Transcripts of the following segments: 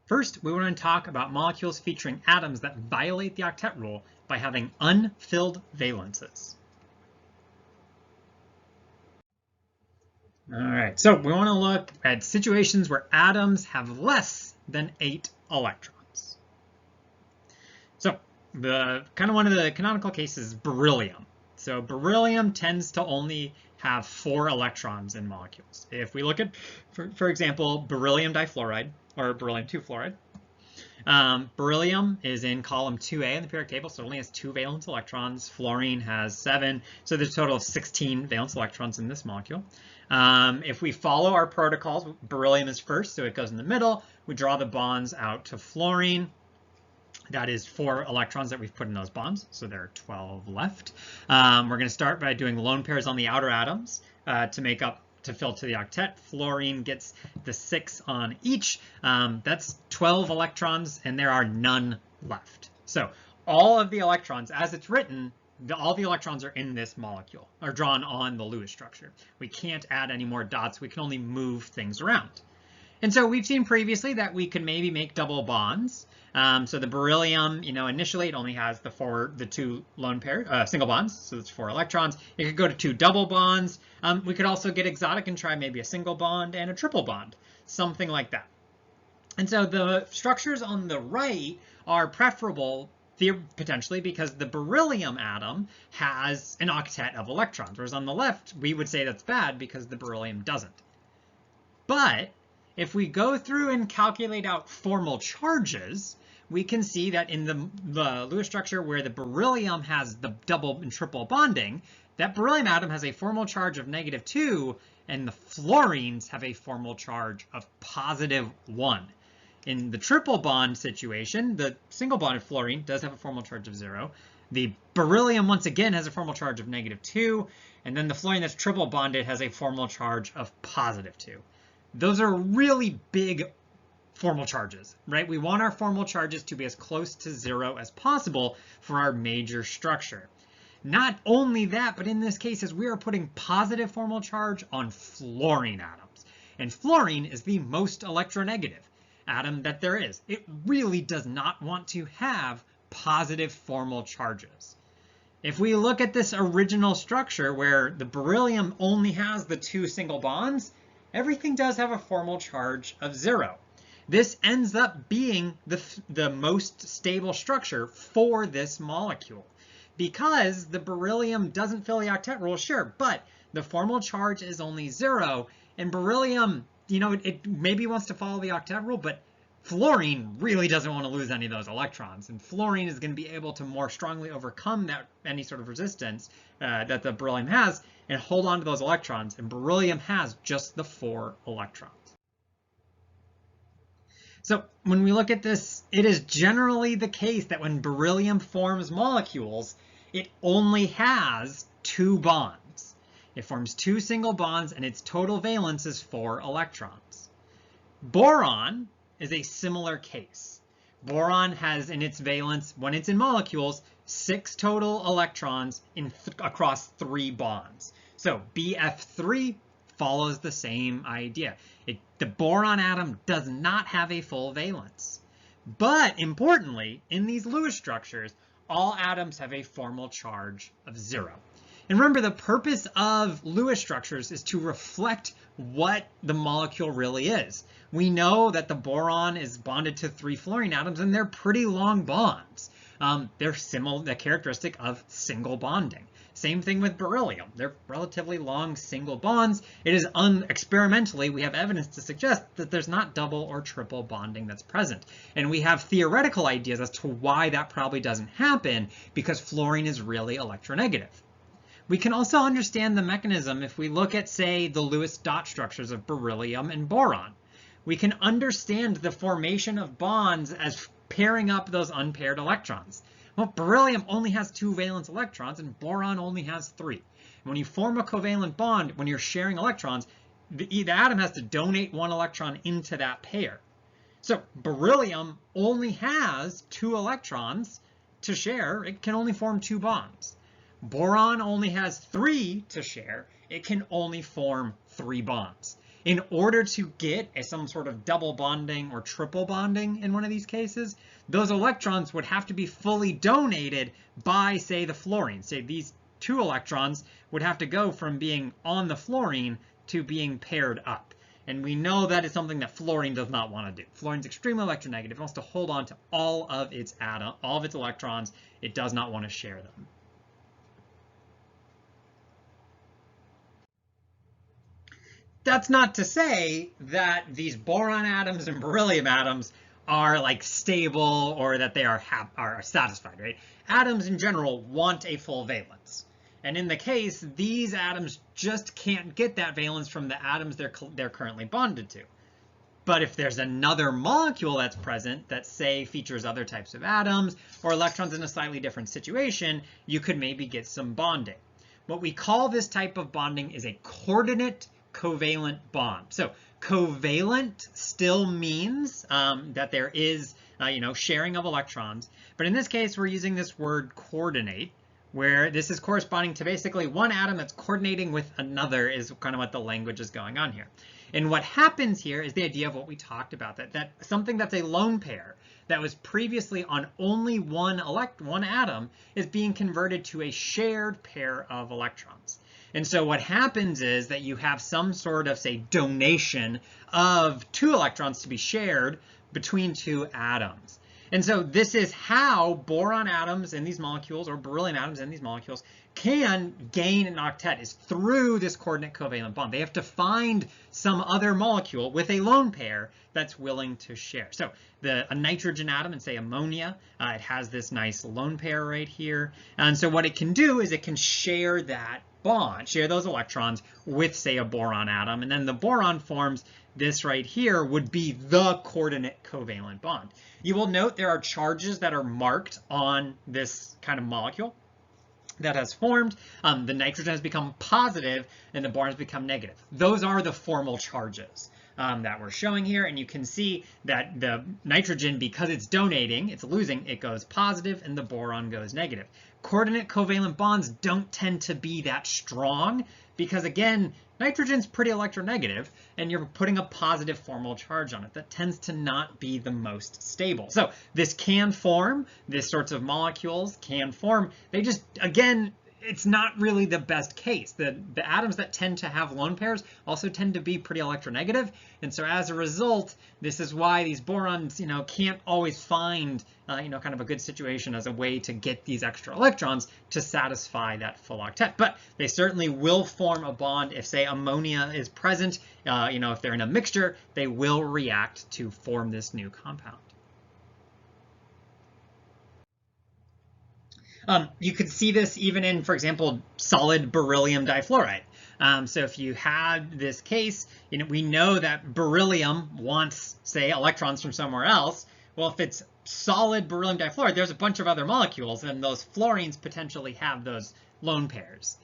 First, we want to talk about molecules featuring atoms that violate the octet rule by having unfilled valences. All right, so we want to look at situations where atoms have less than 8 electrons. So one of the canonical cases is beryllium. So beryllium tends to only have 4 electrons in molecules. If we look at, for example, beryllium difluoride or beryllium 2 fluoride, beryllium is in column 2A in the periodic table, so it only has 2 valence electrons. Fluorine has 7, so there's a total of 16 valence electrons in this molecule. If we follow our protocols, beryllium is first, so it goes in the middle. We draw the bonds out to fluorine. That is 4 electrons that we've put in those bonds, so there are 12 left. We're going to start by doing lone pairs on the outer atoms to fill to the octet. Fluorine gets the 6 on each. That's 12 electrons, and there are none left. So all of the electrons, as it's written, all the electrons are in this molecule, are drawn on the Lewis structure. We can't add any more dots. We can only move things around. And so we've seen previously that we could maybe make double bonds. So the beryllium, initially it only has the 2 lone pair, single bonds, so it's 4 electrons. It could go to 2 double bonds. We could also get exotic and try maybe a single bond and a triple bond, something like that. And so the structures on the right are preferable potentially because the beryllium atom has an octet of electrons, whereas on the left we would say that's bad because the beryllium doesn't. But if we go through and calculate out formal charges, we can see that in the Lewis structure where the beryllium has the double and triple bonding, that beryllium atom has a formal charge of -2, and the fluorines have a formal charge of +1. In the triple bond situation, the single bonded fluorine does have a formal charge of 0. The beryllium, once again, has a formal charge of -2, and then the fluorine that's triple bonded has a formal charge of +2. Those are really big formal charges, right? We want our formal charges to be as close to 0 as possible for our major structure. Not only that, but in this case, as we are putting positive formal charge on fluorine atoms. And fluorine is the most electronegative atom that there is. It really does not want to have positive formal charges. If we look at this original structure where the beryllium only has the 2 single bonds, everything does have a formal charge of 0. This ends up being the most stable structure for this molecule because the beryllium doesn't fill the octet rule, sure, but the formal charge is only 0, and beryllium, it maybe wants to follow the octet rule, but fluorine really doesn't want to lose any of those electrons, and fluorine is going to be able to more strongly overcome any sort of resistance that the beryllium has and hold on to those electrons, and beryllium has just the 4 electrons. So when we look at this, it is generally the case that when beryllium forms molecules, it only has 2 bonds. It forms 2 single bonds, and its total valence is 4 electrons. Boron is a similar case. Boron has in its valence, when it's in molecules, 6 total electrons across 3 bonds. So BF3 follows the same idea. The boron atom does not have a full valence. But importantly, in these Lewis structures, all atoms have a formal charge of 0. And remember, the purpose of Lewis structures is to reflect what the molecule really is. We know that the boron is bonded to 3 fluorine atoms, and they're pretty long bonds. They're the characteristic of single bonding. Same thing with beryllium. They're relatively long single bonds. It is experimentally, we have evidence to suggest that there's not double or triple bonding that's present. And we have theoretical ideas as to why that probably doesn't happen because fluorine is really electronegative. We can also understand the mechanism if we look at, say, the Lewis dot structures of beryllium and boron. We can understand the formation of bonds as pairing up those unpaired electrons. Well, beryllium only has 2 valence electrons and boron only has 3. And when you form a covalent bond, when you're sharing electrons, the atom has to donate 1 electron into that pair. So beryllium only has 2 electrons to share. It can only form 2 bonds. Boron only has 3 to share. It can only form 3 bonds. in order to get some sort of double bonding or triple bonding in one of these cases, those electrons would have to be fully donated by, say, the fluorine. Say these 2 electrons would have to go from being on the fluorine to being paired up. And we know that is something that fluorine does not want to do. Fluorine's extremely electronegative. It wants to hold on to all of its electrons. It does not want to share them. That's not to say that these boron atoms and beryllium atoms are like stable or that they are satisfied, right? Atoms in general want a full valence. And in the case, these atoms just can't get that valence from the atoms they're currently bonded to. But if there's another molecule that's present that, say, features other types of atoms or electrons in a slightly different situation, you could maybe get some bonding. What we call this type of bonding is a coordinate covalent bond. So covalent still means that there is, sharing of electrons. But in this case, we're using this word coordinate, where this is corresponding to basically one atom that's coordinating with another is kind of what the language is going on here. And what happens here is the idea of what we talked about, that something that's a lone pair that was previously on only one atom is being converted to a shared pair of electrons. And so what happens is that you have some sort of, say, donation of 2 electrons to be shared between 2 atoms. And so this is how boron atoms in these molecules or beryllium atoms in these molecules can gain an octet, is through this coordinate covalent bond. They have to find some other molecule with a lone pair that's willing to share. So a nitrogen atom in, say, ammonia, it has this nice lone pair right here. And so what it can do is it can share that bond, share those electrons with, say, a boron atom. And then the boron forms this right here would be the coordinate covalent bond. You will note there are charges that are marked on this kind of molecule that has formed. The nitrogen has become positive and the boron has become negative. Those are the formal charges that we're showing here. And you can see that the nitrogen, because it's donating, it's losing, it goes positive and the boron goes negative. Coordinate covalent bonds don't tend to be that strong because, again, nitrogen's pretty electronegative and you're putting a positive formal charge on it. That tends to not be the most stable. So this can form, these sorts of molecules can form. They just, again, it's not really the best case. The atoms that tend to have lone pairs also tend to be pretty electronegative. And so as a result, this is why these borons, can't always find, kind of a good situation as a way to get these extra electrons to satisfy that full octet. But they certainly will form a bond if, say, ammonia is present. If they're in a mixture, they will react to form this new compound. You could see this even in, for example, solid beryllium difluoride. So if you had this case, we know that beryllium wants, say, electrons from somewhere else. Well, if it's solid beryllium difluoride, there's a bunch of other molecules, and those fluorines potentially have those lone pairs.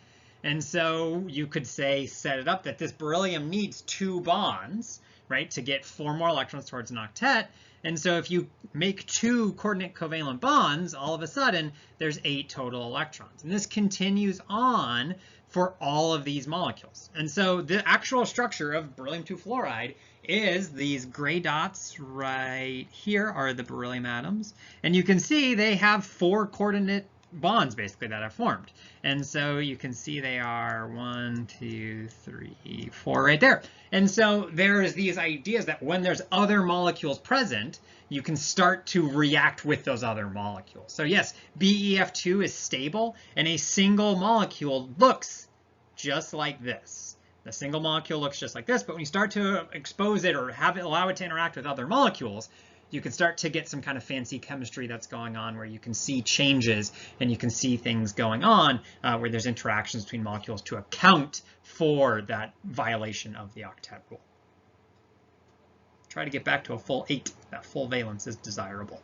And so you could say, set it up that this beryllium needs 2 bonds, right, to get 4 more electrons towards an octet. And so if you make 2 coordinate covalent bonds, all of a sudden there's 8 total electrons. And this continues on for all of these molecules. And so the actual structure of beryllium 2 fluoride is these gray dots right here are the beryllium atoms. And you can see they have 4 coordinate bonds basically that have formed. And so you can see they are 1, 2, 3, 4 right there. And so there's these ideas that when there's other molecules present, you can start to react with those other molecules. So yes, BEF2 is stable and a single molecule looks just like this. The single molecule looks just like this, but when you start to expose it or allow it to interact with other molecules, you can start to get some kind of fancy chemistry that's going on where you can see changes and you can see things going on where there's interactions between molecules to account for that violation of the octet rule. Try to get back to a full 8. That full valence is desirable.